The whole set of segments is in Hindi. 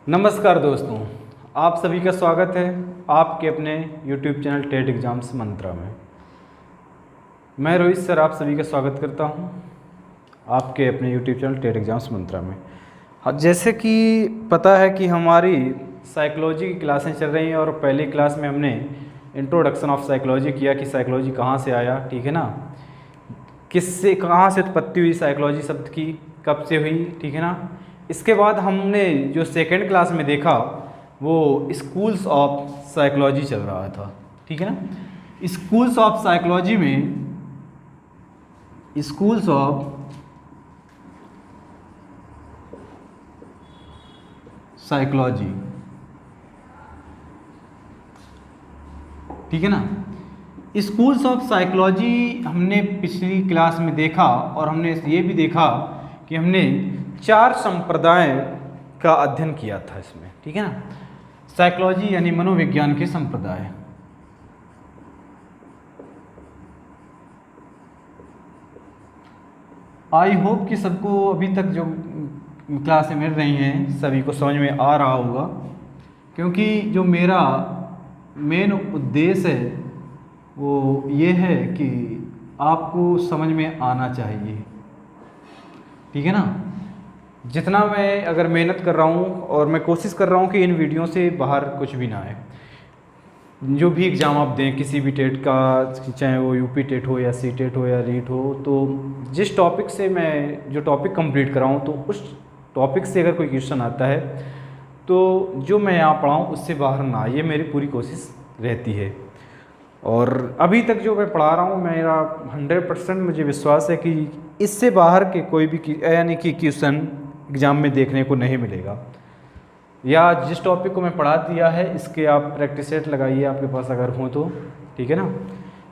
नमस्कार दोस्तों, आप सभी का स्वागत है आपके अपने YouTube चैनल टेट एग्ज़ाम्स मंत्रा में। मैं रोहित सर आप सभी का स्वागत करता हूं आपके अपने YouTube चैनल टेट एग्ज़ाम्स मंत्रा में। जैसे कि पता है कि हमारी साइकोलॉजी की क्लासें चल रही हैं और पहली क्लास में हमने इंट्रोडक्शन ऑफ साइकोलॉजी किया कि साइकोलॉजी कहाँ से आया, ठीक है ना, किससे कहाँ से उत्पत्ति हुई साइकोलॉजी शब्द की, कब से हुई, ठीक है ना। इसके बाद हमने जो सेकेंड क्लास में देखा वो स्कूल्स ऑफ साइकोलॉजी चल रहा था, ठीक है ना। स्कूल्स ऑफ साइकोलॉजी में स्कूल्स ऑफ साइकोलॉजी, ठीक है ना। स्कूल्स ऑफ साइकोलॉजी हमने पिछली क्लास में देखा और हमने ये भी देखा कि हमने 4 संप्रदाय का अध्ययन किया था इसमें, ठीक है ना। साइकोलॉजी यानी मनोविज्ञान के संप्रदाय। आई होप कि सबको अभी तक जो क्लासें मिल रही हैं सभी को समझ में आ रहा होगा, क्योंकि जो मेरा मेन उद्देश्य है वो ये है कि आपको समझ में आना चाहिए, ठीक है ना। जितना मैं अगर मेहनत कर रहा हूँ और मैं कोशिश कर रहा हूँ कि इन वीडियो से बाहर कुछ भी ना आए। जो भी एग्ज़ाम आप दें किसी भी टेट का, चाहे वो यूपी टेट हो या सी टेट हो या रीट हो, तो जिस टॉपिक से मैं जो टॉपिक कंप्लीट कर रहा हूँ तो उस टॉपिक से अगर कोई क्वेश्चन आता है तो जो मैं यहाँ पढ़ाऊँ उससे बाहर ना आए, ये मेरी पूरी कोशिश रहती है। और अभी तक जो मैं पढ़ा रहा हूँ मेरा 100% मुझे विश्वास है कि इससे बाहर के कोई भी यानी कि क्वेश्चन एग्ज़ाम में देखने को नहीं मिलेगा। या जिस टॉपिक को मैं पढ़ा दिया है इसके आप प्रैक्टिस सेट लगाइए आपके पास अगर हो तो, ठीक है ना।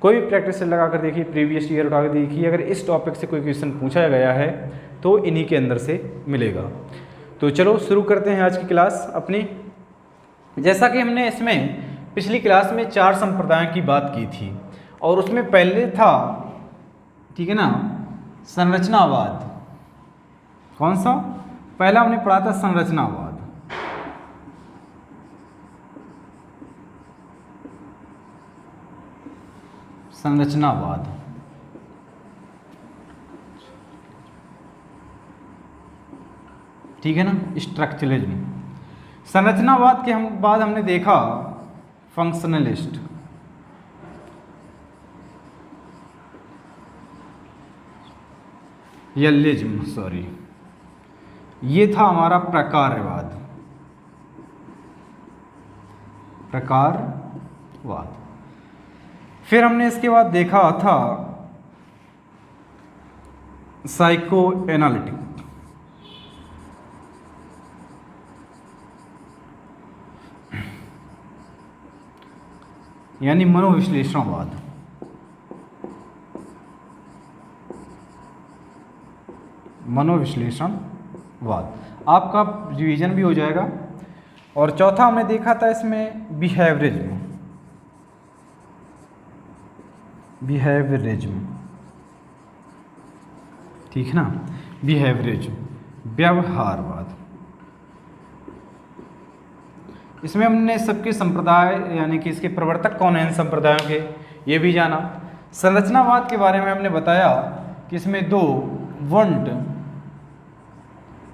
कोई भी प्रैक्टिस सेट लगा कर देखिए, प्रीवियस ईयर उठा कर देखिए, अगर इस टॉपिक से कोई क्वेश्चन पूछा गया है तो इन्हीं के अंदर से मिलेगा। तो चलो शुरू करते हैं आज की क्लास अपनी। जैसा कि हमने इसमें पिछली क्लास में 4 संप्रदायों की बात की थी और उसमें पहले था, ठीक है ना, संरचनावाद। कौन सा? पहला हमने पढ़ा था संरचनावाद। संरचनावाद, ठीक है ना, स्ट्रक्चरलिज्म। संरचनावाद के बाद हमने देखा फंक्शनलिस्ट, यलिज्म, सॉरी, ये था हमारा प्रकारवाद। प्रकारवाद। फिर हमने इसके बाद देखा था साइको एनालिटिक, यानी मनोविश्लेषणवाद। मनोविश्लेषणवाद आपका रिवीजन भी हो जाएगा। और चौथा हमने देखा था इसमें बिहेवियरिज्म। बिहेवियरिज्म, ठीक है ना, बिहेवियरिज्म, व्यवहारवाद। इसमें हमने सबके संप्रदाय यानी कि इसके प्रवर्तक कौन हैं संप्रदायों के ये भी जाना। संरचनावाद के बारे में हमने बताया कि इसमें 2 वुंट,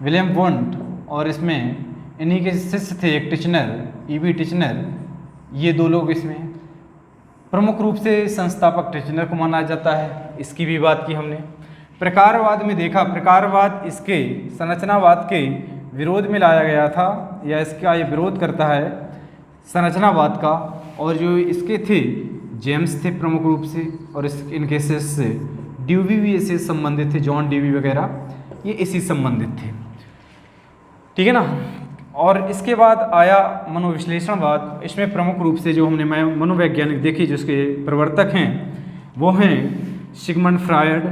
विलियम वुंट, और इसमें इन्हीं के शिष्य थे एक टिचनर, ईवी टिचनर। ये 2 लोग इसमें प्रमुख रूप से संस्थापक टिचनर को माना जाता है, इसकी भी बात की हमने। प्रकारवाद में देखा, प्रकारवाद इसके संरचनावाद के विरोध में लाया गया था या इसका ये विरोध करता है संरचनावाद का। और जो इसके थे जेम्स थे प्रमुख रूप से, और इनके शिष्य ड्यूवी भी इससे संबंधित थे, जॉन ड्यूवी वगैरह ये इसी संबंधित थे, ठीक है ना। और इसके बाद आया मनोविश्लेषणवाद। इसमें प्रमुख रूप से जो हमने मनोवैज्ञानिक देखी जिसके प्रवर्तक हैं वो हैं सिगमंड फ्रायड।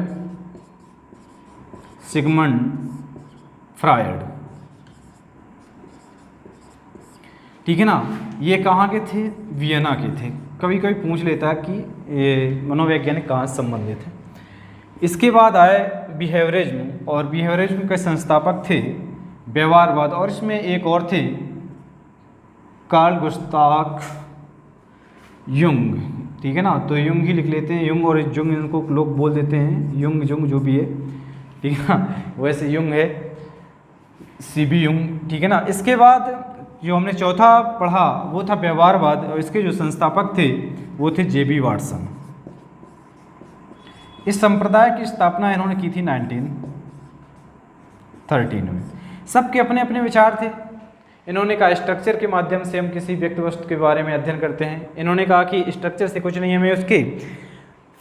ठीक है ना। ये कहाँ के थे? वियना के थे। कभी कभी पूछ लेता है कि ये मनोवैज्ञानिक कहाँ से संबंधित है। इसके बाद आए बिहेवियरिज्म, और बिहेवियरिज्म के संस्थापक थे व्यवहारवाद, और इसमें एक और थे कार्ल गुस्ताव युंग, ठीक है ना, तो युंग ही लिख लेते हैं, युंग और जुंग इनको लोग बोल देते हैं, युंग जुंग जो भी है, ठीक है ना, वैसे युंग है, सीबी युंग, ठीक है ना। इसके बाद जो हमने चौथा पढ़ा वो था व्यवहारवाद, और इसके जो संस्थापक थे वो थे जेबी वाटसन। इस संप्रदाय की स्थापना इन्होंने की थी 1913 में। सबके अपने अपने विचार थे। इन्होंने कहा स्ट्रक्चर के माध्यम से हम किसी व्यक्ति वस्तु के बारे में अध्ययन करते हैं। इन्होंने कहा कि स्ट्रक्चर से कुछ नहीं, हमें उसके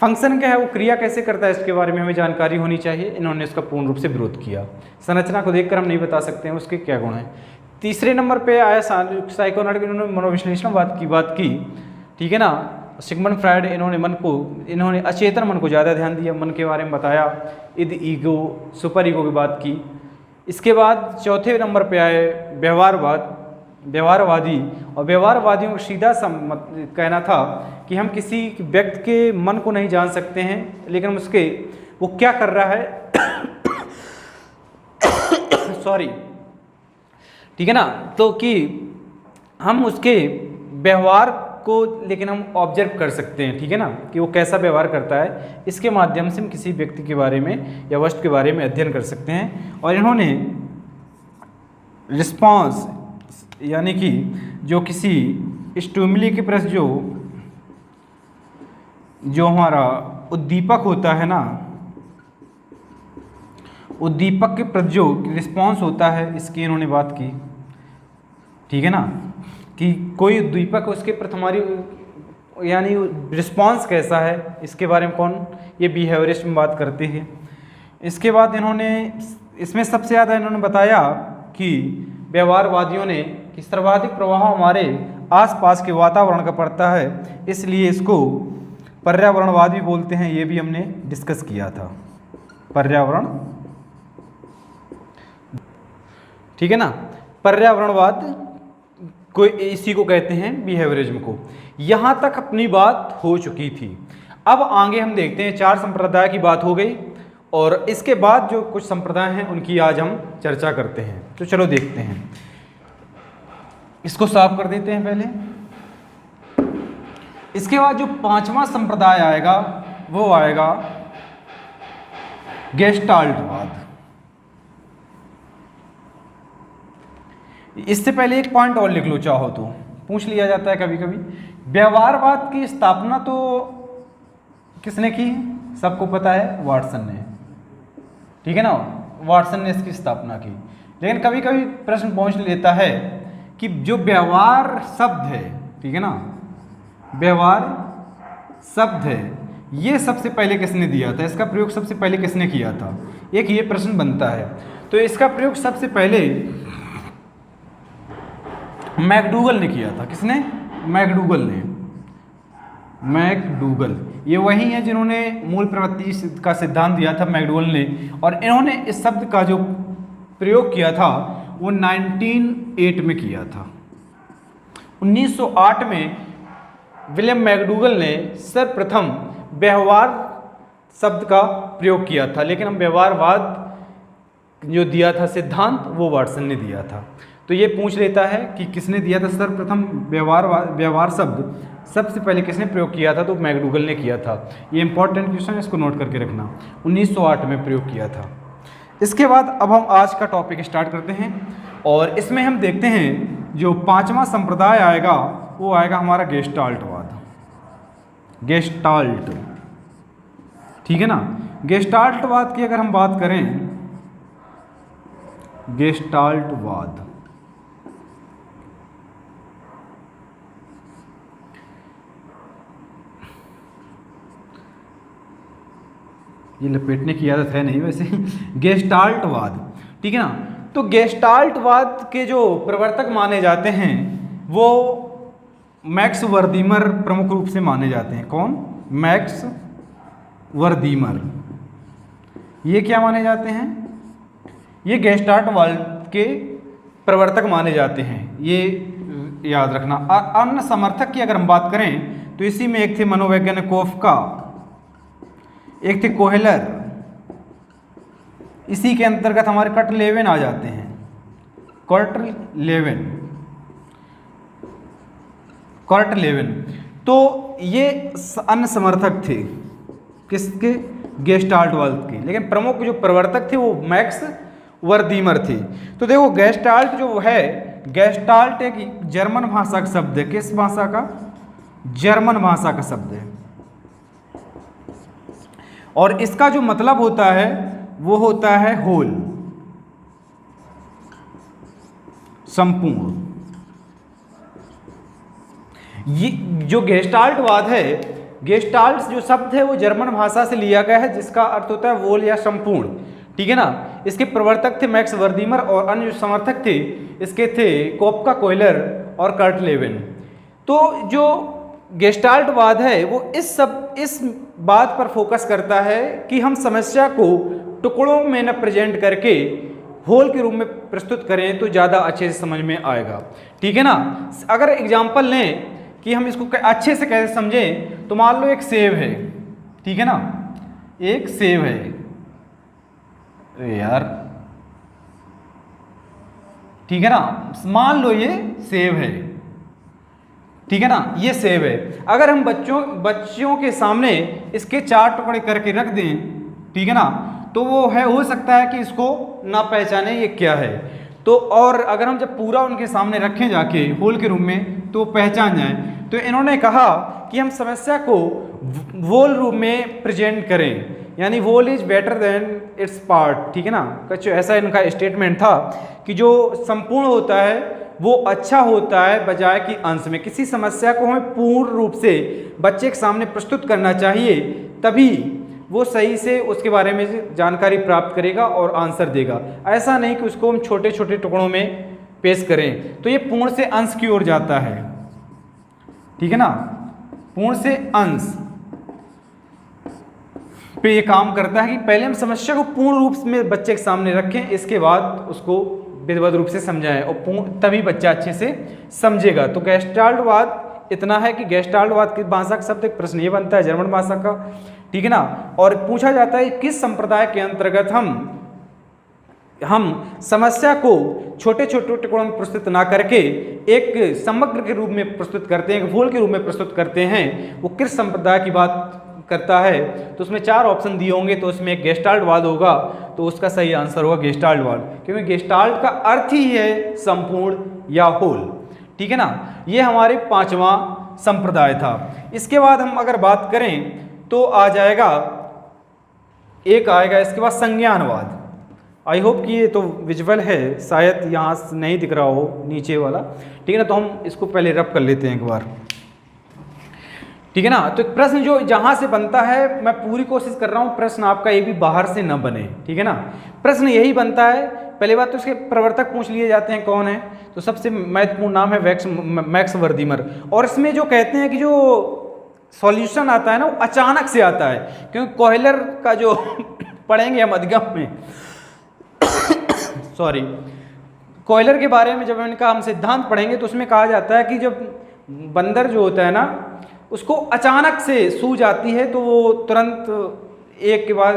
फंक्शन क्या है, वो क्रिया कैसे करता है, इसके बारे में हमें जानकारी होनी चाहिए। इन्होंने इसका पूर्ण रूप से विरोध किया। संरचना को देखकर हम नहीं बता सकते हैं उसके क्या गुण हैं। तीसरे नंबर पे आया साइकोनाटिक, इन्होंने मनोविश्लेषणवाद की बात की, ठीक है ना। सिगमंड फ्रायड, इन्होंने अचेतन मन को ज़्यादा ध्यान दिया, मन के बारे में बताया, इद ईगो सुपर ईगो की बात की। इसके बाद चौथे नंबर पे आए व्यवहारवादी, और व्यवहारवादियों को सीधा कहना था कि हम किसी व्यक्ति के मन को नहीं जान सकते हैं, लेकिन उसके वो क्या कर रहा है सॉरी, ठीक है ना, तो कि हम उसके व्यवहार को लेकिन हम ऑब्जर्व कर सकते हैं, ठीक है ना, कि वो कैसा व्यवहार करता है। इसके माध्यम से हम किसी व्यक्ति के बारे में या वस्तु के बारे में अध्ययन कर सकते हैं। और इन्होंने रिस्पॉन्स यानी कि जो किसी स्टिमुली के प्रति जो हमारा उद्दीपक होता है ना, उद्दीपक के प्रति जो रिस्पॉन्स होता है, इसकी इन्होंने बात की, ठीक है ना, कि कोई उद्दीपक उसके प्रति हमारी यानी रिस्पॉन्स कैसा है, इसके बारे में कौन, ये बिहेवियरिस्ट में बात करते हैं। इसके बाद इन्होंने इसमें सबसे ज़्यादा इन्होंने बताया कि व्यवहारवादियों ने कि सर्वाधिक प्रभाव हमारे आसपास के वातावरण का पड़ता है, इसलिए इसको पर्यावरणवाद भी बोलते हैं। ये भी हमने डिस्कस किया था, पर्यावरण, ठीक है ना, पर्यावरणवाद को इसी को कहते हैं, बिहेवियरिज्म को। यहाँ तक अपनी बात हो चुकी थी। अब आगे हम देखते हैं, 4 संप्रदाय की बात हो गई, और इसके बाद जो कुछ संप्रदाय हैं उनकी आज हम चर्चा करते हैं। तो चलो देखते हैं, इसको साफ कर देते हैं पहले। इसके बाद जो 5वां संप्रदाय आएगा वो आएगा गेस्टाल्टवाद। इससे पहले एक पॉइंट और लिख लो, चाहो तो पूछ लिया जाता है कभी कभी, व्यवहारवाद की स्थापना तो किसने की, सबको पता है, वाटसन ने, ठीक है ना, वाटसन ने इसकी स्थापना की। लेकिन कभी कभी प्रश्न पहुंच लेता है कि जो व्यवहार शब्द है, ठीक है ना, व्यवहार शब्द है, ये सबसे पहले किसने दिया था, इसका प्रयोग सबसे पहले किसने किया था, एक ये प्रश्न बनता है। तो इसका प्रयोग सबसे पहले मैकडूगल ने किया था। किसने, मैकडूगल ने, मैकडूगल, ये वही है जिन्होंने मूल प्रवृत्ति का सिद्धांत दिया था, मैकडूगल ने। और इन्होंने इस शब्द का जो प्रयोग किया था वो 1908 में किया था। 1908 में विलियम मैकडूगल ने सर्वप्रथम व्यवहार शब्द का प्रयोग किया था, लेकिन हम व्यवहारवाद जो दिया था सिद्धांत, वो वाटसन ने दिया था। तो ये पूछ लेता है कि किसने दिया था सर्वप्रथम व्यवहार शब्द, सबसे पहले किसने प्रयोग किया था, तो मैकडूगल ने किया था। ये इंपॉर्टेंट क्वेश्चन है, इसको नोट करके रखना, 1908 में प्रयोग किया था। इसके बाद अब हम आज का टॉपिक स्टार्ट करते हैं, और इसमें हम देखते हैं जो 5वां संप्रदाय आएगा वो आएगा हमारा गेस्टाल्टवाद। गेस्टाल्ट, ठीक है ना, गेस्टाल्टवाद की अगर हम बात करें, गेस्टाल्टवाद, ये लपेटने की आदत है नहीं वैसे गेस्टाल्टवाद, ठीक है ना। तो गेस्टाल्टवाद के जो प्रवर्तक माने जाते हैं वो मैक्स वर्दीमर प्रमुख रूप से माने जाते हैं। कौन, मैक्स वर्दीमर। ये क्या माने जाते हैं, ये गेस्टाल्टवाद के प्रवर्तक माने जाते हैं, ये याद रखना। अन्य समर्थक की अगर हम बात करें तो इसी में एक थे मनोवैज्ञानिक कोफका, एक थे कोहेलर, इसी के अंतर्गत हमारे कर्ट लेविन आ जाते हैं, कर्ट लेविन। Kurt Lewin. तो ये अन्य समर्थक थे किसके? गेस्टाल्टवाद के। लेकिन प्रमुख जो प्रवर्तक थे वो मैक्स वर्दीमर थे। तो देखो गेस्टाल्ट जो है, गेस्टाल्ट एक जर्मन भाषा का शब्द है। किस भाषा का? जर्मन भाषा का शब्द है। और इसका जो मतलब होता है वो होता है होल, संपूर्ण। ये जो गेस्टाल्टवाद है, गेस्टाल्ट जो शब्द है वो जर्मन भाषा से लिया गया है, जिसका अर्थ होता है वोल या संपूर्ण। ठीक है ना। इसके प्रवर्तक थे मैक्स वर्दीमर और अन्य जो समर्थक थे इसके थे कोपका कोयलर और कर्ट लेविन। तो जो गेस्टाल्टवाद है वो इस बात पर फोकस करता है कि हम समस्या को टुकड़ों में न प्रेजेंट करके होल के रूप में प्रस्तुत करें तो ज़्यादा अच्छे से समझ में आएगा। ठीक है ना। अगर एग्जाम्पल लें कि हम इसको अच्छे से कैसे समझें, तो मान लो एक सेब है। ठीक है ना, एक सेब है। यार ठीक है ना, मान लो ये सेब है। ठीक है ना, ये सेब है। अगर हम बच्चों के सामने इसके 4 टुकड़े करके रख दें, ठीक है ना, तो वो है हो सकता है कि इसको ना पहचाने ये क्या है। तो और अगर हम जब पूरा उनके सामने रखें जाके होल के रूप में तो पहचान जाए। तो इन्होंने कहा कि हम समस्या को वोल रूप में प्रेजेंट करें, यानी whole is better than its part. ठीक है ना, कुछ ऐसा इनका स्टेटमेंट था कि जो संपूर्ण होता है वो अच्छा होता है बजाय कि अंश में। किसी समस्या को हमें पूर्ण रूप से बच्चे के सामने प्रस्तुत करना चाहिए, तभी वो सही से उसके बारे में जानकारी प्राप्त करेगा और आंसर देगा। ऐसा नहीं कि उसको हम छोटे छोटे टुकड़ों में पेश करें। तो ये पूर्ण से अंश की ओर जाता है। ठीक है ना, पूर्ण से अंश पे ये काम करता है कि पहले हम समस्या को पूर्ण रूप में बच्चे के सामने रखें, इसके बाद उसको विधिवत रूप से समझाएं और तभी बच्चा अच्छे से समझेगा। तो गेस्टाल्टवाद इतना है कि गेस्टाल्टवाद की भाषा का शब्द एक प्रश्न ये बनता है जर्मन भाषा का। ठीक है ना, और पूछा जाता है किस संप्रदाय के अंतर्गत हम समस्या को छोटे छोटे टुकड़ों में प्रस्तुत ना करके एक समग्र के रूप में प्रस्तुत करते हैं, एक वोल के रूप में प्रस्तुत करते हैं, वो किस संप्रदाय की बात करता है। तो उसमें 4 ऑप्शन दिए होंगे, तो उसमें एक गेस्टाल्टवाद होगा, तो उसका सही आंसर होगा गेस्टाल्टवाद, क्योंकि गेस्टाल्ट का अर्थ ही है संपूर्ण या होल। ठीक है ना, ये हमारे 5वां संप्रदाय था। इसके बाद हम अगर बात करें तो आ जाएगा, एक आएगा इसके बाद संज्ञानवाद। आई होप कि ये तो विजुअल है, शायद यहाँ से नहीं दिख रहा हो नीचे वाला। ठीक है ना, तो हम इसको पहले रब कर लेते हैं एक बार। ठीक है ना, तो प्रश्न जो जहाँ से बनता है, मैं पूरी कोशिश कर रहा हूँ प्रश्न आपका ये भी बाहर से न बने। ठीक है ना, प्रश्न यही बनता है। पहली बात तो इसके प्रवर्तक पूछ लिए जाते हैं कौन है, तो सबसे महत्वपूर्ण नाम है मैक्स वर्दीमर। और इसमें जो कहते हैं कि जो सॉल्यूशन आता है ना वो अचानक से आता है, क्योंकि कोयलर का जो पढ़ेंगे हम अधिगम में सॉरी, कोयलर के बारे में जब इनका हम सिद्धांत पढ़ेंगे तो उसमें कहा जाता है कि जब बंदर जो होता है ना उसको अचानक से सूझ आती है तो वो तुरंत एक के बाद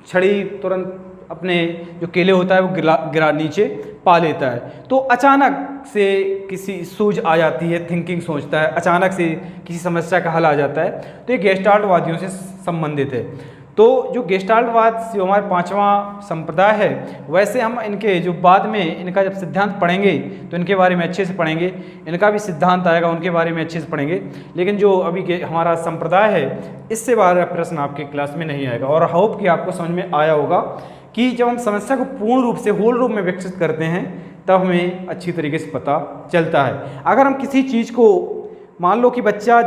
छड़ी तुरंत अपने जो केले होता है वो गिरा नीचे पा लेता है। तो अचानक से किसी सूझ आ जाती है, थिंकिंग सोचता है, अचानक से किसी समस्या का हल आ जाता है। तो ये गेस्टाल्टवादियों से संबंधित है। तो जो गेस्टाल्टवाद जो हमारे 5वां संप्रदाय है, वैसे हम इनके जो बाद में इनका जब सिद्धांत पढ़ेंगे तो इनके बारे में अच्छे से पढ़ेंगे, इनका भी सिद्धांत आएगा उनके बारे में अच्छे से पढ़ेंगे। लेकिन जो अभी के हमारा संप्रदाय है इससे बाहर प्रश्न आपके क्लास में नहीं आएगा। और होप कि आपको समझ में आया होगा कि जब हम समस्या को पूर्ण रूप से होल रूप में विकसित करते हैं तब हमें अच्छी तरीके से पता चलता है। अगर हम किसी चीज़ को मान लो कि बच्चा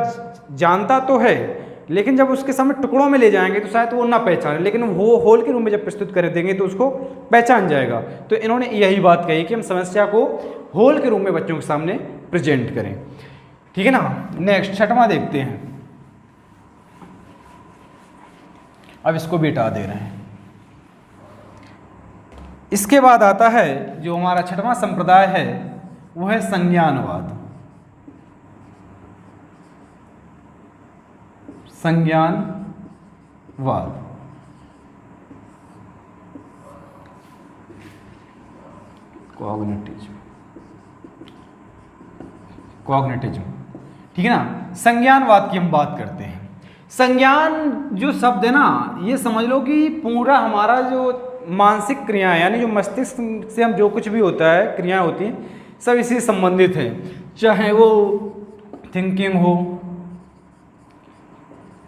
जानता तो है, लेकिन जब उसके सामने टुकड़ों में ले जाएंगे तो शायद वो ना पहचाने, लेकिन वो होल के रूप में जब प्रस्तुत कर देंगे तो उसको पहचान जाएगा। तो इन्होंने यही बात कही कि हम समस्या को होल के रूप में बच्चों के सामने प्रेजेंट करें। ठीक है ना, नेक्स्ट 6वां देखते हैं। अब इसको भी हटा दे रहे हैं। इसके बाद आता है जो हमारा 6वां संप्रदाय है वो है संज्ञानवाद। संज्ञानवाद कॉग्निटिज्म ठीक है ना। संज्ञानवाद की हम बात करते हैं। संज्ञान जो शब्द है ना, ये समझ लो कि पूरा हमारा जो मानसिक क्रियाएं, यानी जो मस्तिष्क से हम जो कुछ भी होता है, क्रियाएं होती हैं, सब इसी से संबंधित हैं। चाहे वो थिंकिंग हो,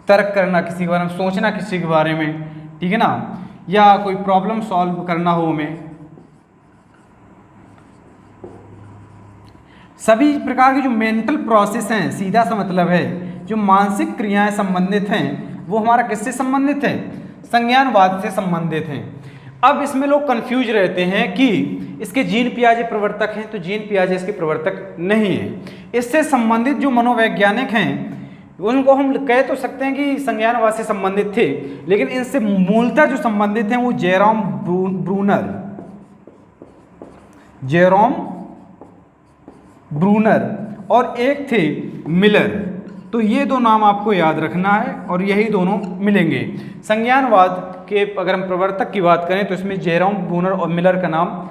तर्क करना किसी के बारे में, सोचना किसी के बारे में, ठीक है ना, या कोई प्रॉब्लम सॉल्व करना हो हमें, सभी प्रकार के जो मेंटल प्रोसेस हैं, सीधा सा मतलब है जो मानसिक क्रियाएं संबंधित हैं, वो हमारा किससे संबंधित है? संज्ञानवाद से संबंधित हैं। अब इसमें लोग कंफ्यूज रहते हैं कि इसके जीन पियाजे प्रवर्तक हैं, तो जीन पियाजे इसके प्रवर्तक नहीं है। इससे संबंधित जो मनोवैज्ञानिक हैं उनको हम कह तो सकते हैं कि संज्ञानवाद से संबंधित थे, लेकिन इनसे मूलतः जो संबंधित हैं वो जेरोम ब्रूनर और एक थे मिलर। तो ये दो नाम आपको याद रखना है और यही दोनों मिलेंगे। संज्ञानवाद के अगर हम प्रवर्तक की बात करें तो इसमें जेरोम ब्रूनर और मिलर का नाम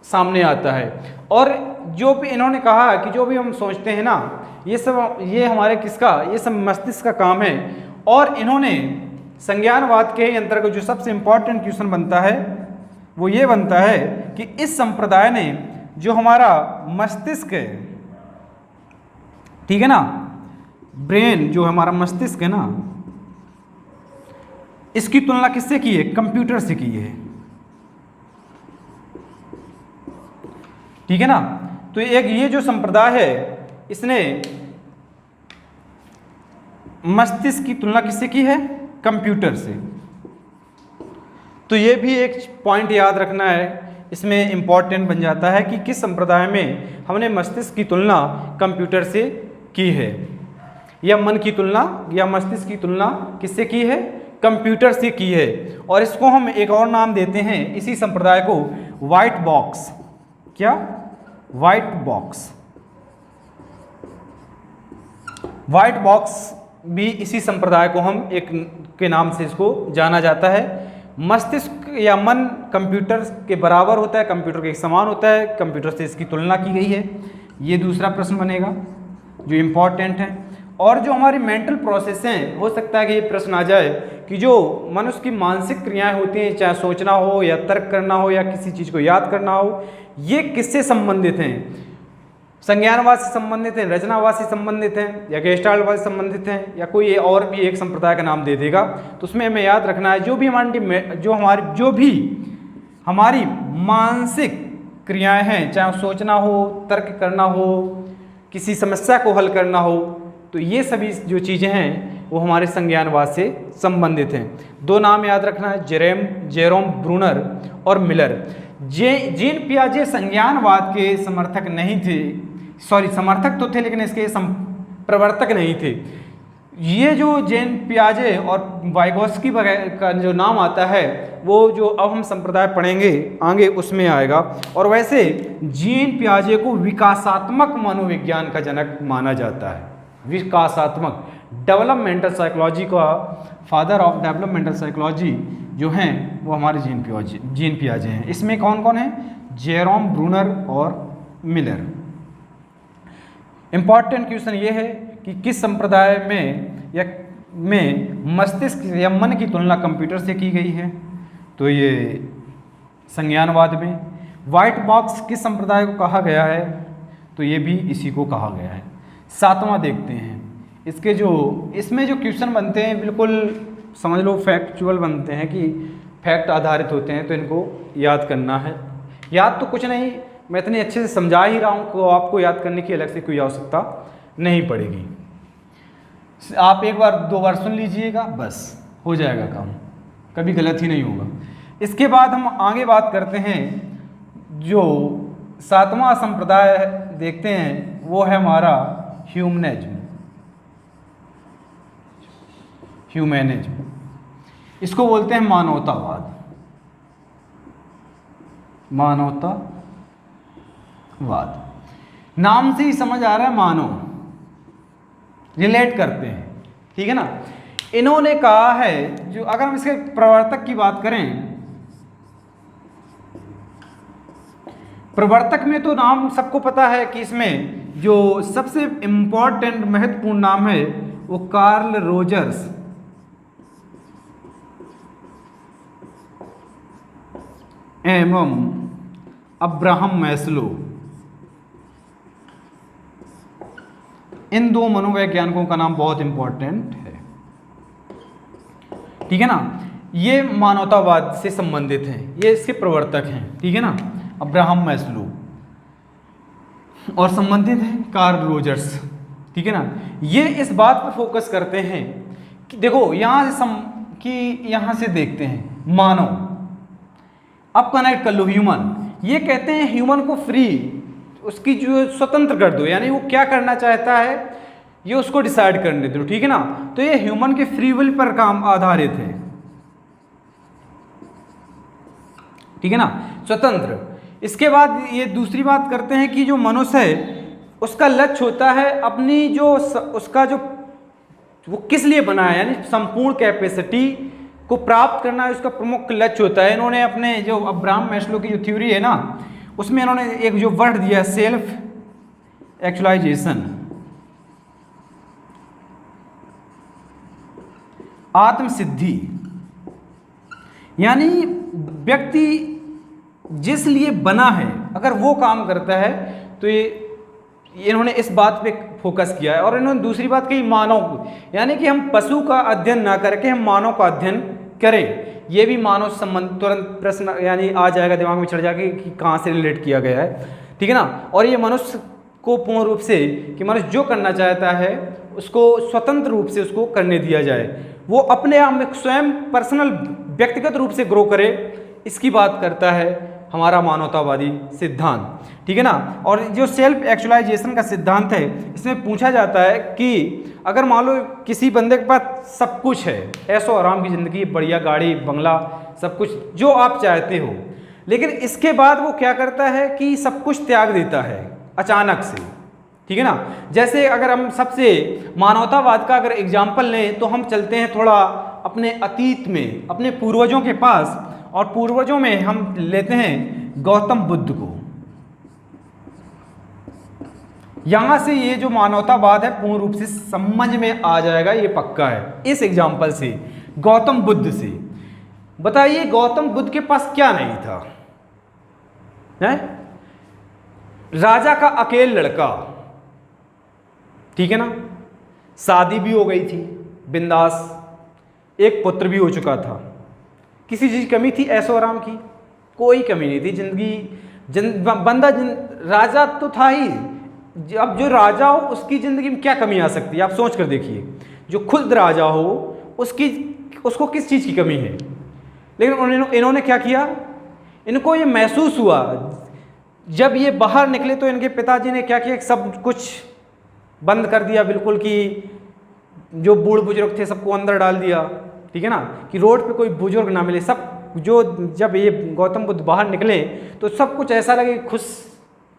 सामने आता है। और जो भी इन्होंने कहा कि जो भी हम सोचते हैं ना, ये सब ये हमारे किसका, ये सब मस्तिष्क का काम है। और इन्होंने संज्ञानवाद के अंतर्गत जो सबसे इम्पोर्टेंट क्वेश्चन बनता है वो ये बनता है कि इस संप्रदाय ने जो हमारा मस्तिष्क है, ठीक है ना, ब्रेन जो हमारा मस्तिष्क है ना, इसकी तुलना किससे की है? कंप्यूटर से की है, ठीक है ना। तो एक ये जो संप्रदाय है इसने मस्तिष्क की तुलना किससे की है? कंप्यूटर से। तो ये भी एक पॉइंट याद रखना है, इसमें इंपॉर्टेंट बन जाता है कि किस संप्रदाय में हमने मस्तिष्क की तुलना कंप्यूटर से की है, या मन की तुलना या मस्तिष्क की तुलना किससे की है? कंप्यूटर से की है। और इसको हम एक और नाम देते हैं इसी संप्रदाय को, व्हाइट बॉक्स। क्या? White box. व्हाइट बॉक्स भी इसी संप्रदाय को हम एक के नाम से इसको जाना जाता है। मस्तिष्क या मन कंप्यूटर के बराबर होता है, कंप्यूटर के समान होता है, कंप्यूटर से इसकी तुलना की गई है। ये दूसरा प्रश्न बनेगा जो इम्पोर्टेंट है। और जो हमारी मेंटल प्रोसेस हैं, हो सकता है कि ये प्रश्न आ जाए कि जो मनुष्य की मानसिक क्रियाएं होती हैं, चाहे सोचना हो या तर्क करना हो या किसी चीज़ को याद करना हो, ये किससे संबंधित हैं? संज्ञानवाद से संबंधित हैं, रचनावाद से संबंधित हैं, या गेस्टाल्टवाद से संबंधित हैं, या कोई और भी एक संप्रदाय का नाम दे देगा। तो उसमें हमें याद रखना है जो भी हमारी मानसिक क्रियाएं हैं, चाहे सोचना हो, तर्क करना हो, किसी समस्या को हल करना हो, तो ये सभी जो चीज़ें हैं वो हमारे संज्ञानवाद से संबंधित हैं। दो नाम याद रखना है, जेरोम ब्रूनर और मिलर। जीन पियाजे संज्ञानवाद के समर्थक नहीं थे, समर्थक तो थे लेकिन इसके प्रवर्तक नहीं थे। ये जो जीन पियाजे और वाइगोस्की का जो नाम आता है वो जो अब हम संप्रदाय पढ़ेंगे आगे उसमें आएगा। और वैसे जीन पियाजे को विकासात्मक मनोविज्ञान का जनक माना जाता है। विकासात्मक, डेवलपमेंटल साइकोलॉजी का फादर ऑफ डेवलपमेंटल साइकोलॉजी जो हैं वो हमारे जीन पियाजे हैं। इसमें कौन कौन है? जेरोम ब्रूनर और मिलर। इंपॉर्टेंट क्वेश्चन ये है कि किस संप्रदाय में मस्तिष्क या मन की तुलना कंप्यूटर से की गई है? तो ये संज्ञानवाद में। व्हाइट बॉक्स किस संप्रदाय को कहा गया है? तो ये भी इसी को कहा गया है। सातवां देखते हैं। इसमें जो क्वेश्चन बनते हैं बिल्कुल समझ लो फैक्चुअल बनते हैं, कि फैक्ट आधारित होते हैं, तो इनको याद करना है। याद तो कुछ नहीं, मैं इतने अच्छे से समझा ही रहा हूँ कि आपको याद करने की अलग से कोई आवश्यकता नहीं पड़ेगी। आप एक बार दो बार सुन लीजिएगा, बस हो जाएगा काम, कभी गलत ही नहीं होगा। इसके बाद हम आगे बात करते हैं, जो सातवां संप्रदाय देखते हैं वो है हमारा ह्यूमैनिज्म। इसको बोलते हैं मानवतावाद। नाम से ही समझ आ रहा है, मानव, रिलेट करते हैं, ठीक है ना। इन्होंने कहा है, जो अगर हम इसके प्रवर्तक की बात करें, प्रवर्तक में तो नाम सबको पता है कि इसमें जो सबसे इम्पोर्टेंट महत्वपूर्ण नाम है वो कार्ल रोजर्स एवं अब्राहम मैस्लो, इन दो मनोवैज्ञानिकों का नाम बहुत इंपॉर्टेंट है। ठीक है ना, ये मानवतावाद से संबंधित हैं, ये इसके प्रवर्तक हैं। ठीक है ना, अब्राहम मैस्लो और संबंधित हैं कार्ल रोजर्स। ठीक है ना, ये इस बात पर फोकस करते हैं कि देखो यहाँ से देखते हैं मानव, अब कनेक्ट कर लो ह्यूमन। ये कहते हैं ह्यूमन को फ्री, उसकी जो स्वतंत्र कर दो, यानी वो क्या करना चाहता है ये उसको डिसाइड करने दो। ठीक है ना, तो ये ह्यूमन के फ्री विल पर काम आधारित है। ठीक है ना, स्वतंत्र। इसके बाद ये दूसरी बात करते हैं कि जो मनुष्य है उसका लक्ष्य होता है अपनी जो उसका जो वो किस लिए बना है, यानी संपूर्ण कैपेसिटी को प्राप्त करना है, उसका प्रमुख लक्ष्य होता है। इन्होंने अपने जो अब्राहम मैस्लो की जो थ्योरी है ना, उसमें इन्होंने एक जो वर्ड दिया है सेल्फ एक्चुअलाइजेशन, आत्मसिद्धि, यानी व्यक्ति जिस लिए बना है अगर वो काम करता है तो ये इन्होंने इस बात पे फोकस किया है। और इन्होंने दूसरी बात कही मानव, यानी कि हम पशु का अध्ययन ना करके हम मानव का अध्ययन करें। ये भी मानव संबंध तुरंत प्रश्न यानी आ जाएगा दिमाग में चढ़ जाएगा कि कहाँ से रिलेट किया गया है। ठीक है ना, और ये मनुष्य को पूर्ण रूप से कि मनुष्य जो करना चाहता है उसको स्वतंत्र रूप से उसको करने दिया जाए, वो अपने आप में स्वयं पर्सनल व्यक्तिगत रूप से ग्रो करे, इसकी बात करता है हमारा मानवतावादी सिद्धांत। ठीक है ना, और जो सेल्फ एक्चुअलाइजेशन का सिद्धांत है इसमें पूछा जाता है कि अगर मान लो किसी बंदे के पास सब कुछ है, ऐशो आराम की ज़िंदगी, बढ़िया गाड़ी बंगला, सब कुछ जो आप चाहते हो, लेकिन इसके बाद वो क्या करता है कि सब कुछ त्याग देता है अचानक से। ठीक है ना, जैसे अगर हम सबसे मानवतावाद का अगर एग्जाम्पल लें तो हम चलते हैं थोड़ा अपने अतीत में, अपने पूर्वजों के पास, और पूर्वजों में हम लेते हैं गौतम बुद्ध को। यहां से ये जो मानवतावाद है पूर्ण रूप से समझ में आ जाएगा, ये पक्का है इस एग्जाम्पल से, गौतम बुद्ध से। बताइए गौतम बुद्ध के पास क्या नहीं था? है राजा का अकेला लड़का, ठीक है ना, शादी भी हो गई थी बिंदास, एक पुत्र भी हो चुका था, किसी चीज़ की कमी थी ऐशो आराम की? कोई कमी नहीं थी। जिंदगी राजा तो था ही, अब जो राजा हो उसकी ज़िंदगी में क्या कमी आ सकती है? आप सोच कर देखिए, जो खुद राजा हो उसको किस चीज़ की कमी है? लेकिन इन्होंने क्या किया, इनको ये महसूस हुआ जब ये बाहर निकले तो इनके पिताजी ने क्या किया, सब कुछ बंद कर दिया बिल्कुल, कि जो बूढ़ बुजुर्ग थे सबको अंदर डाल दिया। ठीक है ना, कि रोड पे कोई बुजुर्ग ना मिले। सब जो जब ये गौतम बुद्ध बाहर निकले तो सब कुछ ऐसा लगे खुश,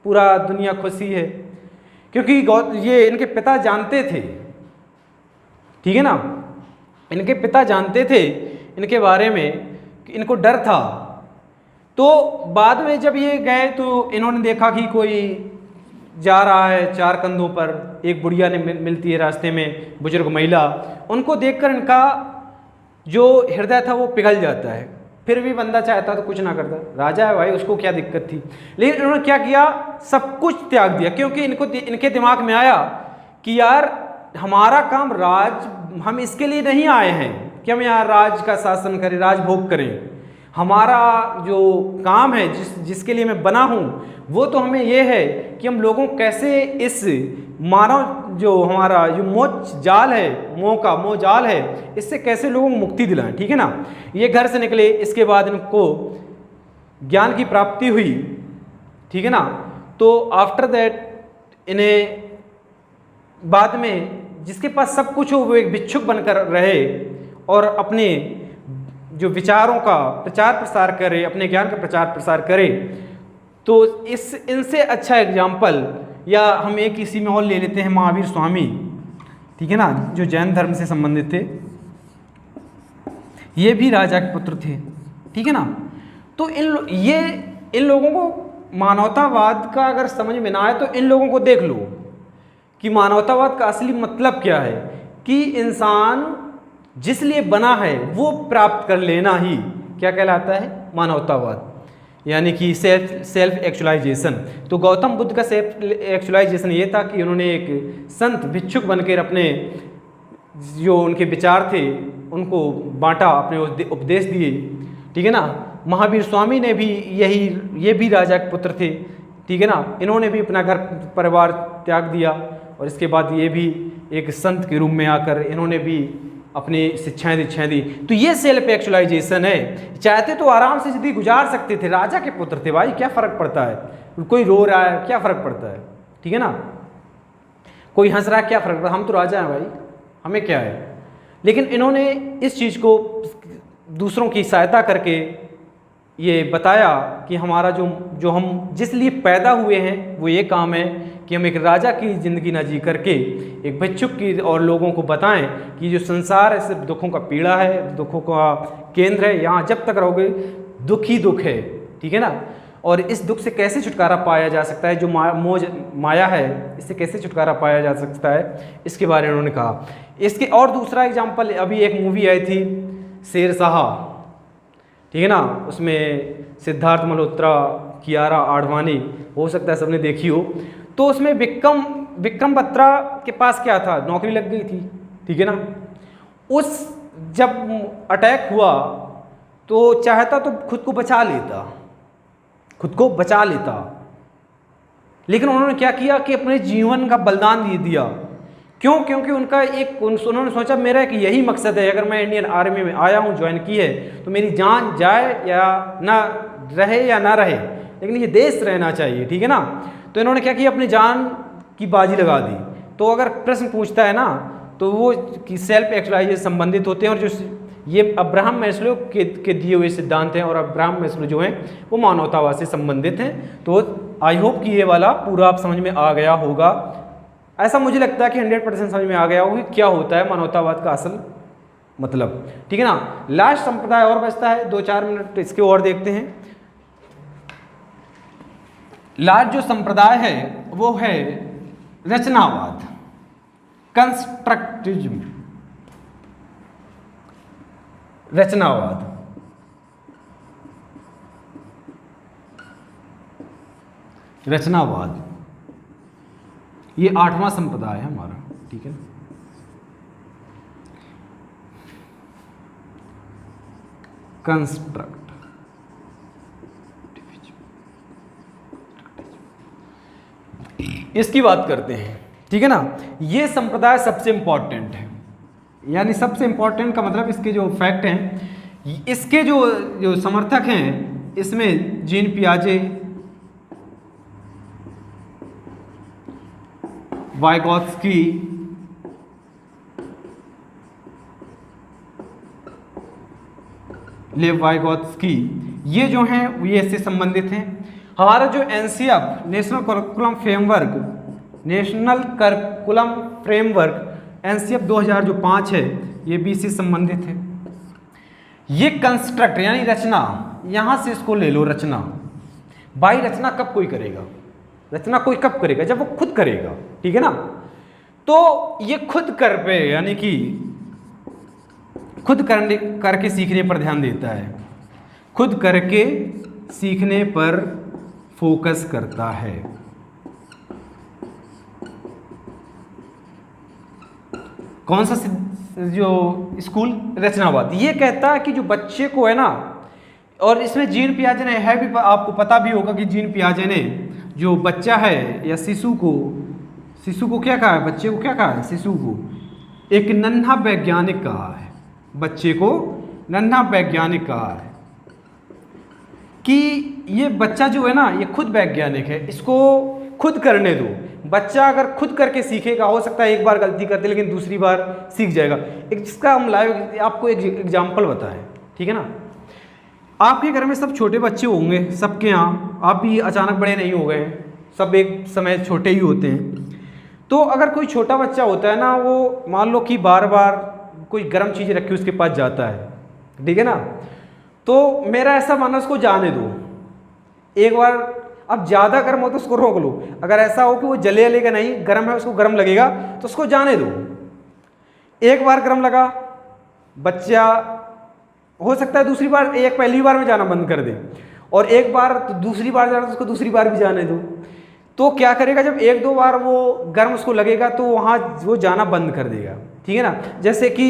पूरा दुनिया खुशी है, क्योंकि ये इनके पिता जानते थे। ठीक है ना, इनके पिता जानते थे इनके बारे में, कि इनको डर था। तो बाद में जब ये गए तो इन्होंने देखा कि कोई जा रहा है चार कंधों पर, एक बुढ़िया ने मिलती है रास्ते में, बुजुर्ग महिला, उनको देखकर इनका जो हृदय था वो पिघल जाता है। फिर भी बंदा चाहता तो कुछ ना करता, राजा है भाई, उसको क्या दिक्कत थी। लेकिन इन्होंने क्या किया, सब कुछ त्याग दिया, क्योंकि इनके दिमाग में आया कि यार हमारा काम हम इसके लिए नहीं आए हैं कि हम यहाँ राज का शासन करें, राजभोग करें। हमारा जो काम है जिसके लिए मैं बना हूँ वो तो हमें ये है कि हम लोगों को कैसे इस मानव जो हमारा जो मोह जाल है, मोह जाल है, इससे कैसे लोगों को मुक्ति दिलाएं। ठीक है ना, ये घर से निकले, इसके बाद इनको ज्ञान की प्राप्ति हुई। ठीक है ना, तो आफ्टर दैट इन्हें बाद में जिसके पास सब कुछ हो वो एक भिक्षुक बनकर रहे और अपने जो विचारों का प्रचार प्रसार करे, अपने ज्ञान का प्रचार प्रसार करे। तो इनसे अच्छा एग्जाम्पल, या हम एक इसी में और ले लेते हैं महावीर स्वामी, ठीक है ना, जो जैन धर्म से संबंधित थे, ये भी राजा के पुत्र थे। ठीक है ना, तो इन लोगों को मानवतावाद का अगर समझ में ना आए तो इन लोगों को देख लो, कि मानवतावाद का असली मतलब क्या है, कि इंसान जिस लिए बना है वो प्राप्त कर लेना ही क्या कहलाता है, मानवतावाद, यानी कि सेल्फ एक्चुअलाइजेशन। तो गौतम बुद्ध का सेल्फ एक्चुअलाइजेशन ये था कि उन्होंने एक संत भिक्षुक बनकर अपने जो उनके विचार थे उनको बांटा, अपने उपदेश दिए, ठीक है ना। महावीर स्वामी ने भी ये भी राजा के पुत्र थे, ठीक है ना। इन्होंने भी अपना घर परिवार त्याग दिया और इसके बाद ये भी एक संत के रूप में आकर इन्होंने भी अपनी शिक्षाएं दी। तो ये सेल्फ एक्चुअलाइजेशन है। चाहते तो आराम से जिंदगी गुजार सकते थे, राजा के पुत्र थे भाई, क्या फ़र्क पड़ता है, कोई रो रहा है क्या फ़र्क पड़ता है, ठीक है ना, कोई हंस रहा है क्या फ़र्क पड़ता है, हम तो राजा हैं भाई, हमें क्या है। लेकिन इन्होंने इस चीज़ को दूसरों की सहायता करके ये बताया कि हमारा जो हम जिस लिए पैदा हुए हैं वो ये काम है कि हम एक राजा की ज़िंदगी ना जी करके एक भिक्षुक की और लोगों को बताएं कि जो संसार है सिर्फ दुखों का पीड़ा है, दुखों का केंद्र है, यहाँ जब तक रहोगे दुख ही दुख है, ठीक है ना। और इस दुख से कैसे छुटकारा पाया जा सकता है, जो माया है इससे कैसे छुटकारा पाया जा सकता है, इसके बारे में उन्होंने कहा। इसके और दूसरा एग्जाम्पल, अभी एक मूवी आई थी शेरशाह, ठीक है ना, उसमें सिद्धार्थ मल्होत्रा, कियारा आडवाणी, हो सकता है सबने देखी हो। तो उसमें विक्रम बत्रा के पास क्या था, नौकरी लग गई थी, ठीक है ना। उस जब अटैक हुआ तो चाहता तो खुद को बचा लेता, लेकिन उन्होंने क्या किया कि अपने जीवन का बलिदान दे दिया। क्यों? क्योंकि उन्होंने सोचा मेरा एक यही मकसद है, अगर मैं इंडियन आर्मी में आया हूँ, ज्वाइन की है, तो मेरी जान जाए या ना रहे, लेकिन ये देश रहना चाहिए, ठीक है ना। तो इन्होंने क्या किया, अपनी जान की बाजी लगा दी। तो अगर प्रश्न पूछता है ना तो वो कि सेल्फ एक्चुअलाइजेशन संबंधित होते हैं, और जो ये अब्राहम मैस्लो के दिए हुए सिद्धांत हैं, और अब्राहम मैस्लो जो हैं वो मानवतावाद से संबंधित हैं। तो आई होप कि ये वाला पूरा आप समझ में आ गया होगा, ऐसा मुझे लगता है कि 100% समझ में आ गया होगा क्या होता है मानवतावाद का असल मतलब, ठीक है ना। लास्ट संप्रदाय और बचता है, 2-4 मिनट इसके और देखते हैं। लास्ट जो संप्रदाय है वो है रचनावाद, कंस्ट्रक्टिविज्म, रचनावाद। ये 8वां संप्रदाय है हमारा, ठीक है। कंस्ट्रक्ट, इसकी बात करते हैं, ठीक है ना। ये संप्रदाय सबसे इंपॉर्टेंट है, यानी सबसे इंपॉर्टेंट का मतलब इसके जो फैक्ट हैं, इसके जो समर्थक हैं इसमें जीन पियाजे, वाइगोत्स्की, लेव वाइगोत्स्की, ये जो हैं ये इससे संबंधित हैं। हमारा जो NCF national curriculum framework NCF 2005 है, ये भी इससे संबंधित है। ये कंस्ट्रक्ट यानी रचना, यहाँ से इसको ले लो, रचना। भाई रचना कब कोई करेगा, रचना कोई कब करेगा, जब वो खुद करेगा, ठीक है ना। तो ये खुद कर पे यानी कि खुद करके सीखने पर ध्यान देता है, खुद करके सीखने पर फोकस करता है। कौन सा जो स्कूल, रचनावाद, ये कहता है कि जो बच्चे को है ना, और इसमें जीन पियाजे ने है भी, आपको पता भी होगा कि जीन पियाजे ने जो बच्चा है या शिशु को क्या कहा है, बच्चे को क्या कहा है, शिशु को एक नन्हा वैज्ञानिक कहा है, बच्चे को नन्हा वैज्ञानिक कहा है, कि ये बच्चा जो है ना ये खुद वैज्ञानिक है, इसको खुद करने दो। बच्चा अगर खुद करके सीखेगा, हो सकता है एक बार गलती करते लेकिन दूसरी बार सीख जाएगा। इसका हम लाइव आपको एक एग्जाम्पल बताएं, ठीक है ना। आपके घर में सब छोटे बच्चे होंगे, सबके यहाँ, आप भी अचानक बड़े नहीं हो गए, सब एक समय छोटे ही होते हैं। तो अगर कोई छोटा बच्चा होता है ना, वो मान लो कि बार बार कोई गर्म चीज़ रखी उसके पास जाता है, ठीक है ना, तो मेरा ऐसा मानना उसको जाने दो। एक बार अब ज़्यादा गर्म हो तो उसको रोक लो, अगर ऐसा हो कि वो जले जलेगा नहीं, गर्म है उसको गर्म लगेगा तो उसको जाने दो। एक बार गर्म लगा, बच्चा हो सकता है दूसरी बार, एक पहली बार में जाना बंद कर दे और एक बार तो दूसरी बार जाना तो उसको दूसरी बार भी जाने दो। तो क्या करेगा, जब एक दो बार वो गर्म उसको लगेगा तो वहाँ वो जाना बंद कर देगा, ठीक है ना। जैसे कि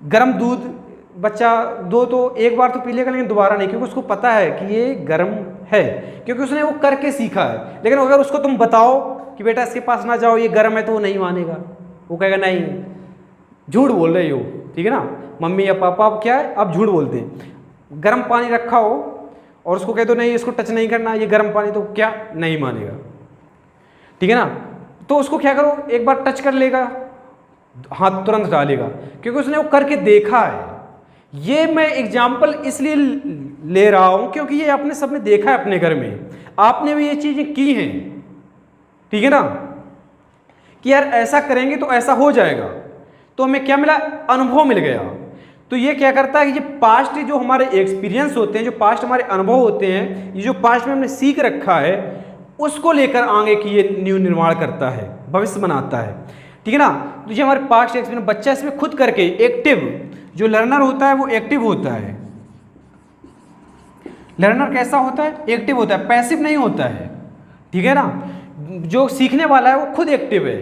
गर्म दूध बच्चा दो तो एक बार तो पी लेगा लेकिन दोबारा नहीं, क्योंकि उसको पता है कि ये गर्म है, क्योंकि उसने वो करके सीखा है। लेकिन अगर उसको तुम बताओ कि बेटा इसके पास ना जाओ ये गर्म है, तो वो नहीं मानेगा, वो कहेगा नहीं झूठ बोल रहे हो, ठीक है ना। मम्मी या पापा अब क्या है, अब झूठ बोलते हैं। गर्म पानी रखा हो और उसको कह दो नहीं इसको टच नहीं करना, ये गर्म पानी, तो क्या नहीं मानेगा, ठीक है ना। तो उसको क्या करो, एक बार टच कर लेगा, हाथ तुरंत डालेगा, क्योंकि उसने वो करके देखा है। ये मैं एग्जाम्पल इसलिए ले रहा हूं क्योंकि ये आपने सबने देखा है अपने घर में, आपने भी ये चीजें की हैं, ठीक है ना, कि यार ऐसा करेंगे तो ऐसा हो जाएगा। तो हमें क्या मिला, अनुभव मिल गया। तो ये क्या करता है कि ये पास्ट जो हमारे एक्सपीरियंस होते हैं, जो पास्ट हमारे अनुभव होते हैं, ये जो पास्ट में हमने सीख रखा है, उसको लेकर आगे की ये न्यू निर्माण करता है, भविष्य बनाता है, ठीक है ना। तो ये हमारे पास्ट एक्सपीरियंस, बच्चा इसमें खुद करके एक्टिव, जो लर्नर होता है वो एक्टिव होता है। लर्नर कैसा होता है, एक्टिव होता है, पैसिव नहीं होता है, ठीक है ना। जो सीखने वाला है वो खुद एक्टिव है।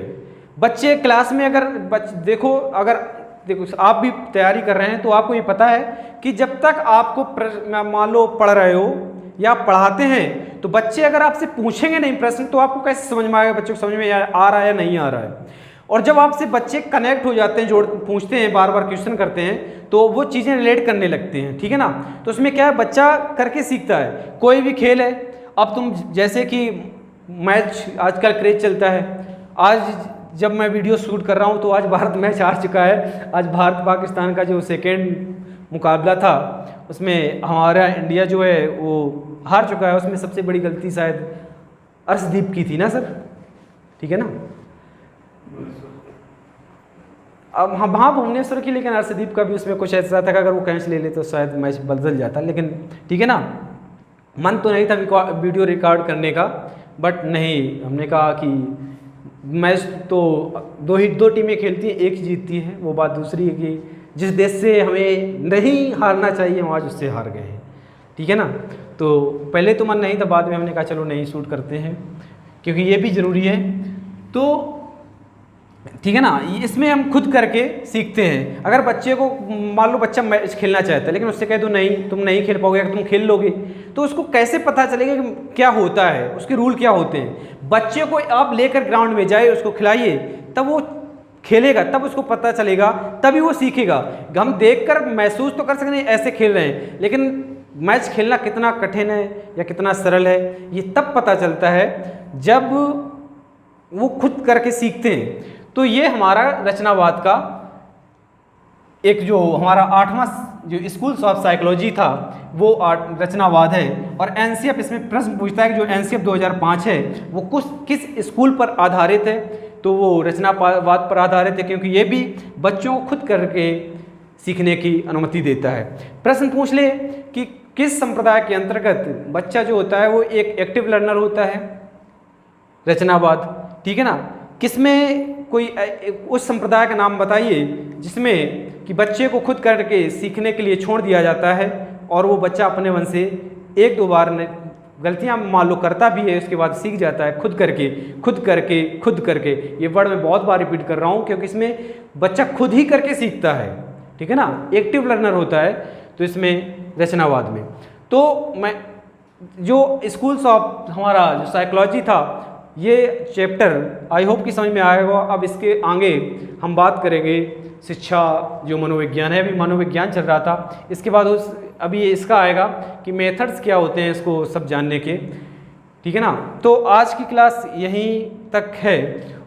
बच्चे क्लास में अगर देखो आप भी तैयारी कर रहे हैं तो आपको ये पता है कि जब तक आपको मान लो पढ़ रहे हो या आप पढ़ाते हैं, तो बच्चे अगर आपसे पूछेंगे नहीं प्रश्न, तो आपको कैसे समझ में आएगा, बच्चों को समझ में आ रहा है या नहीं आ रहा है। और जब आपसे बच्चे कनेक्ट हो जाते हैं, पूछते हैं, बार बार क्वेश्चन करते हैं, तो वो चीज़ें रिलेट करने लगते हैं, ठीक है ना। तो उसमें क्या है, बच्चा करके सीखता है। कोई भी खेल है, अब तुम जैसे कि मैच आजकल क्रेज चलता है, आज जब मैं वीडियो शूट कर रहा हूँ तो आज भारत मैच हार चुका है। आज भारत पाकिस्तान का जो सेकेंड मुकाबला था उसमें हमारा इंडिया जो है वो हार चुका है। उसमें सबसे बड़ी गलती शायद अर्शदीप की थी ना सर, ठीक है ना। अब हाँ भुवनेश्वर की, लेकिन अर्शदीप का भी उसमें कुछ ऐसा था कि अगर वो कैच ले ले तो शायद मैच बदल जाता, लेकिन ठीक है ना। मन तो नहीं था वीडियो रिकॉर्ड करने का, बट नहीं, हमने कहा कि मैच तो दो टीमें खेलती हैं, एक ही जीतती है। वो बात दूसरी है कि जिस देश से हमें नहीं हारना चाहिए हम आज उससे हार गए हैं, ठीक है ना। तो पहले तो मन नहीं था, बाद में हमने कहा चलो नहीं शूट करते हैं क्योंकि ये भी ज़रूरी है। तो ठीक है ना, इसमें हम खुद करके सीखते हैं। अगर बच्चे को मान लो बच्चा मैच खेलना चाहता है, लेकिन उससे कह दो नहीं तुम नहीं खेल पाओगे, अगर तुम खेल लोगे तो उसको कैसे पता चलेगा कि क्या होता है, उसके रूल क्या होते हैं। बच्चे को आप लेकर ग्राउंड में जाए, उसको खिलाइए, तब वो खेलेगा, तब उसको पता चलेगा, तभी वो सीखेगा। हम देखकर महसूस तो कर सकते हैं ऐसे खेल रहे हैं, लेकिन मैच खेलना कितना कठिन है या कितना सरल है ये तब पता चलता है जब वो खुद करके सीखते हैं। तो ये हमारा रचनावाद का एक जो हमारा 8वां जो स्कूल्स ऑफ साइकोलॉजी था वो रचनावाद है। और एनसीएफ इसमें प्रश्न पूछता है कि जो एनसीएफ 2005 है वो किस स्कूल पर आधारित है, तो वो रचनावाद पर आधारित है, क्योंकि ये भी बच्चों को खुद करके सीखने की अनुमति देता है। प्रश्न पूछ ले कि किस संप्रदाय के अंतर्गत बच्चा जो होता है वो एक एक्टिव लर्नर होता है, रचनावाद, ठीक है ना। किसमें कोई उस संप्रदाय का नाम बताइए जिसमें कि बच्चे को खुद करके सीखने के लिए छोड़ दिया जाता है और वो बच्चा अपने मन से एक दो बार गलतियां मान लो करता भी है, उसके बाद सीख जाता है खुद करके खुद करके खुद करके। ये वर्ड मैं बहुत बार रिपीट कर रहा हूँ क्योंकि इसमें बच्चा खुद ही करके सीखता है, ठीक है ना, एक्टिव लर्नर होता है। तो इसमें रचनावाद में तो मैं जो स्कूल्स ऑफ हमारा जो साइकोलॉजी था ये चैप्टर आई होप कि समझ में आएगा। अब इसके आगे हम बात करेंगे शिक्षा, जो मनोविज्ञान है, अभी मनोविज्ञान चल रहा था, इसके बाद अभी इसका आएगा कि मेथड्स क्या होते हैं इसको सब जानने के, ठीक है ना। तो आज की क्लास यहीं तक है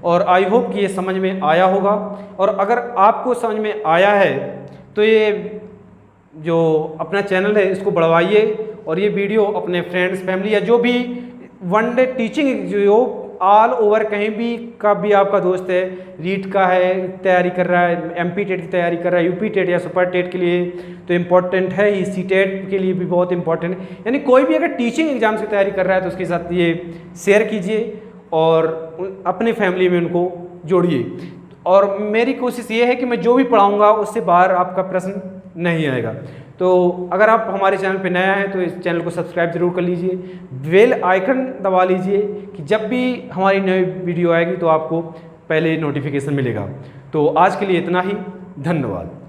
और आई होप कि ये समझ में आया होगा। और अगर आपको समझ में आया है तो ये जो अपना चैनल है इसको बढ़वाइए और ये वीडियो अपने फ्रेंड्स, फैमिली या जो भी वन डे टीचिंग जो ऑल ओवर कहीं भी का भी आपका दोस्त है, रीट का है तैयारी कर रहा है, एमपी टेट की तैयारी कर रहा है, यूपी टेट या सुपर टेट के लिए तो इम्पोर्टेंट है ही, सी टेट के लिए भी बहुत इंपॉर्टेंट है। यानी कोई भी अगर टीचिंग एग्जाम्स की तैयारी कर रहा है तो उसके साथ ये शेयर कीजिए और अपनी फैमिली में उनको जोड़िए। और मेरी कोशिश ये है कि मैं जो भी पढ़ाऊँगा उससे बाहर आपका प्रश्न नहीं आएगा। तो अगर आप हमारे चैनल पे नया है तो इस चैनल को सब्सक्राइब जरूर कर लीजिए, बेल आइकन दबा लीजिए कि जब भी हमारी नई वीडियो आएगी तो आपको पहले नोटिफिकेशन मिलेगा। तो आज के लिए इतना ही, धन्यवाद।